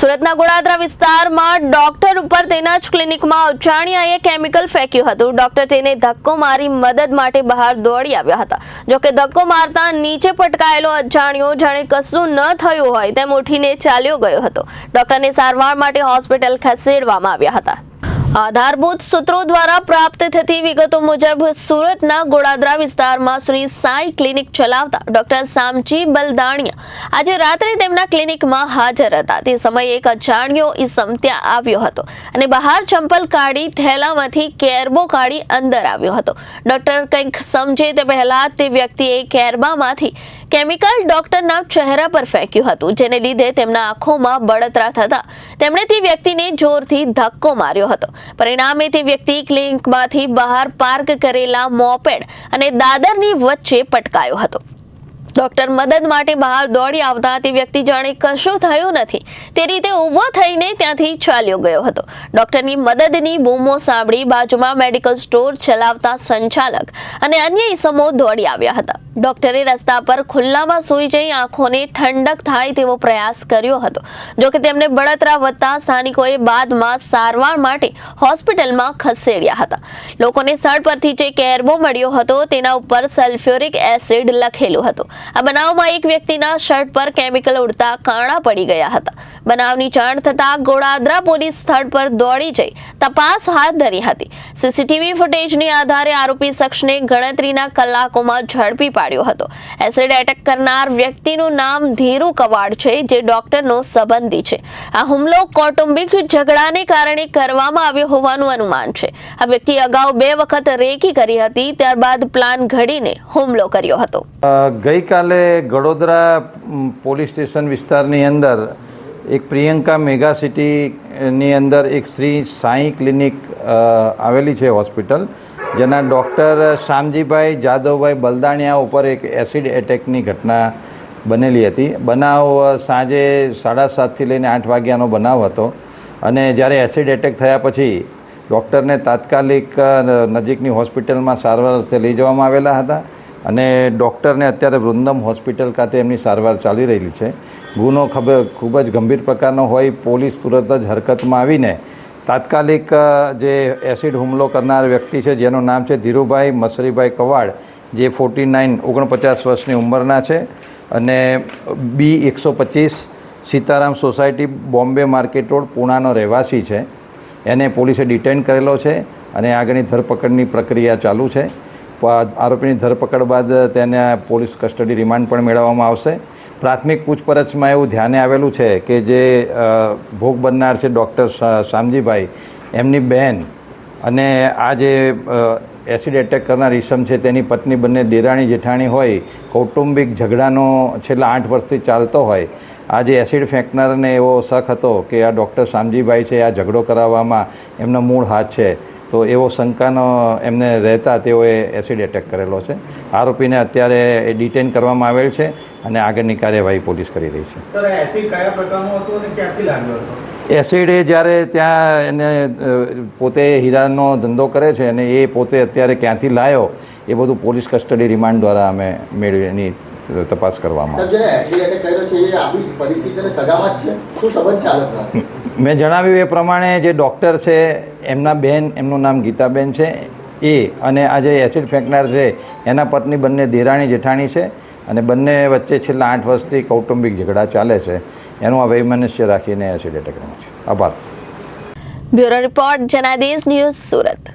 સુરતના ગોળાદરા વિસ્તારમાં ડોક્ટર ઉપર તેના જ ક્લિનિકમાં અજાણ્યાએ કેમિકલ ફેંક્યું હતું। ડોક્ટર તેને ધક્કો મારી મદદ માટે બહાર દોડી આવ્યા હતા। જોકે ધક્કો મારતા નીચે પટકાયેલો અજાણ્યો જાણે કશું ન થયું હોય તેમ ઉઠીને ચાલ્યો ગયો હતો। ડોક્ટરને સારવાર માટે હોસ્પિટલ ખસેડવામાં આવ્યા હતા। આધારભૂત સૂત્રો દ્વારા પ્રાપ્ત થતી વિગતો મુજબ સુરતના ગોળાદરા વિસ્તારમાં શ્રી સાઈ ક્લિનિક ચલાવતા ડોક્ટર સામજી બલદાણિયા આજે રાત્રે તેમના ક્લિનિકમાં હાજર હતા। તે સમયે એક અજાણ્યો ઈસમ ત્યાં આવ્યો હતો અને બહાર ચંપલ કાઢી થેલામાંથી કેરબો કાઢી અંદર આવ્યો હતો। ડોક્ટર કંઈક સમજે તે પહેલા તે વ્યક્તિએ કેરબામાંથી કેમિકલ ડોક્ટરના ચહેરા પર ફેંક્યું હતું, જેને લીધે તેમના આંખોમાં બળતરા થતા તેમણે તે વ્યક્તિને જોરથી ધક્કો માર્યો હતો। પરિણામે તે વ્યક્તિ ક્લિનિકમાંથી બહાર પાર્ક કરેલા મોપેડ અને દાદરની વચ્ચે પટકાયો હતો। ડોક્ટર મદદ માટે બહાર દોડી આવતા તે વ્યક્તિ જાણે કશું થયું નથી તે રીતે ઊભો થઈને ત્યાંથી ચાલ્યો ગયો હતો। ડોક્ટરની મદદની બૂમો સાંભળી બાજુમાં મેડિકલ સ્ટોર ચલાવતા સંચાલક અને અન્ય ઈસમો દોડી આવ્યા હતા। ડોક્ટરે રસ્તા પર ખુલ્લામાં સૂઈ જઈ આંખોને ઠંડક થાય તેવો પ્રયાસ કર્યો હતો। જોકે તેમને બળતરા વધતા સ્થાનિકોએ બાદમાં સારવાર માટે હોસ્પિટલમાં ખસેડ્યા હતા। લોકોને સ્થળ પરથી જે કેરબો મળ્યો હતો તેના ઉપર સલ્ફ્યુરિક એસિડ લખેલું હતું। આ બનાવમાં એક વ્યક્તિના શર્ટ પર કેમિકલ ઉડતા કાણા પડી ગયા હતા। બનાવની જાણ થતાં ગોળાદરા પોલીસ સ્થળ પર દોડી જઈ તપાસ હાથ ધરી હતી। સીસીટીવી ફૂટેજની આધારે આરોપી શખ્સને ગણતરીના કલાકોમાં ઝડપી પાડ્યો હતો। એસિડ એટેક કરનાર વ્યક્તિનું નામ ધીરુ કવાડ છે, જે ડોક્ટરનો સંબંધી છે। આ હુમલો કૌટુંબિક ઝઘડાને કારણે કરવામાં આવ્યો હોવાનું અનુમાન છે। આ વ્યક્તિ અગાઉ 2 વખત રેકી કરી હતી, ત્યારબાદ પ્લાન ઘડીને હુમલો કર્યો હતો। ગઈકાલે ગડોદરા પોલીસ સ્ટેશન વિસ્તારની અંદર એક પ્રિયંકા મેગા સિટીની અંદર એક શ્રી સાઈ ક્લિનિક આવેલી છે હોસ્પિટલ, જેના ડૉક્ટર શામજીભાઈ જાદવભાઈ બલદાણિયા ઉપર એક એસિડ એટેકની ઘટના બનેલી હતી। બનાવ સાંજે 7:30થી લઈને 8 વાગ્યાનો બનાવ હતો અને જ્યારે એસિડ એટેક થયા પછી ડૉક્ટરને તાત્કાલિક નજીકની હોસ્પિટલમાં સારવાર અર્થે લઈ જવામાં આવેલા હતા અને ડૉક્ટરને અત્યારે વૃંદમ હોસ્પિટલ ખાતે એમની સારવાર ચાલી રહેલી છે। ગુનો ખૂબ જ ગંભીર પ્રકારનો હોય પોલીસ તુરંત જ હરકતમાં આવીને તાત્કાલિક જે એસિડ હુમલો કરનાર વ્યક્તિ છે, જેનું નામ છે ધીરુભાઈ મસરીભાઈ કવાડ, જે 49 વર્ષની ઉંમરના છે અને B125 Sitaram society, Bombay market road, પૂનાનો રહેવાસી છે। એને પોલીસે ડિટેન કરેલો છે અને આગળની ધરપકડની પ્રક્રિયા ચાલુ છે। આરોપીની ધરપકડ બાદ તેને પોલીસ કસ્ટડી રિમાન્ડ પણ મેળવવામાં આવશે। પ્રાથમિક પૂછપરછમાં એવું ધ્યાને આવેલું છે કે જે ભોગ બનનાર છે ડૉક્ટર શામજીભાઈ, એમની બહેન અને આ જે એસિડ એટેક કરનાર ઈસમ છે તેની પત્ની બંને દેરાણી જેઠાણી હોય, કૌટુંબિક ઝઘડાનો છેલ્લા 8 વર્ષથી ચાલતો હોય। આ જે એસિડ ફેંકનારને એવો શક હતો કે આ ડૉક્ટર શામજીભાઈ છે, આ ઝઘડો કરાવવામાં એમનો મૂળ હાથ છે, તો એવો શંકાનો એમને રહેતા તેઓએ એસિડ એટેક કરેલો છે। આરોપીને અત્યારે ડિટેન કરવામાં આવેલ છે અને આગળની કાર્યવાહી પોલીસ કરી રહી છે। સર, એસિડ કયા પ્રકારનું હતું અને ક્યાંથી લાવ્યો હતો? એસિડ એ જ્યારે ત્યાં એને પોતે હીરાનો ધંધો કરે છે અને એ પોતે અત્યારે ક્યાંથી લાવ્યો એ બધું પોલીસ કસ્ટડી રિમાન્ડ દ્વારા અમે મેળવી એની તપાસ કરવામાં આવે છે। એસિડ એટેક કર્યો છે એ આપણી પરિચિત અને સગામાં જ છે, શું સંબંધ ચાલક? મેં જણાવ્યું એ પ્રમાણે જે ડૉક્ટર છે એમના બહેન, એમનું નામ ગીતાબેન છે, એ અને આ જે એસિડ ફેંકનાર છે એના પત્ની બંને દેરાણી જેઠાણી છે અને બંને વચ્ચે છેલ્લા 8 વર્ષથી કૌટુંબિક ઝઘડા ચાલે છે। એનું આ વૈમનસ્ય રાખીને એસિડ એટેક કર્યો છે। આભાર। Bureau report, Janadesh news, Surat.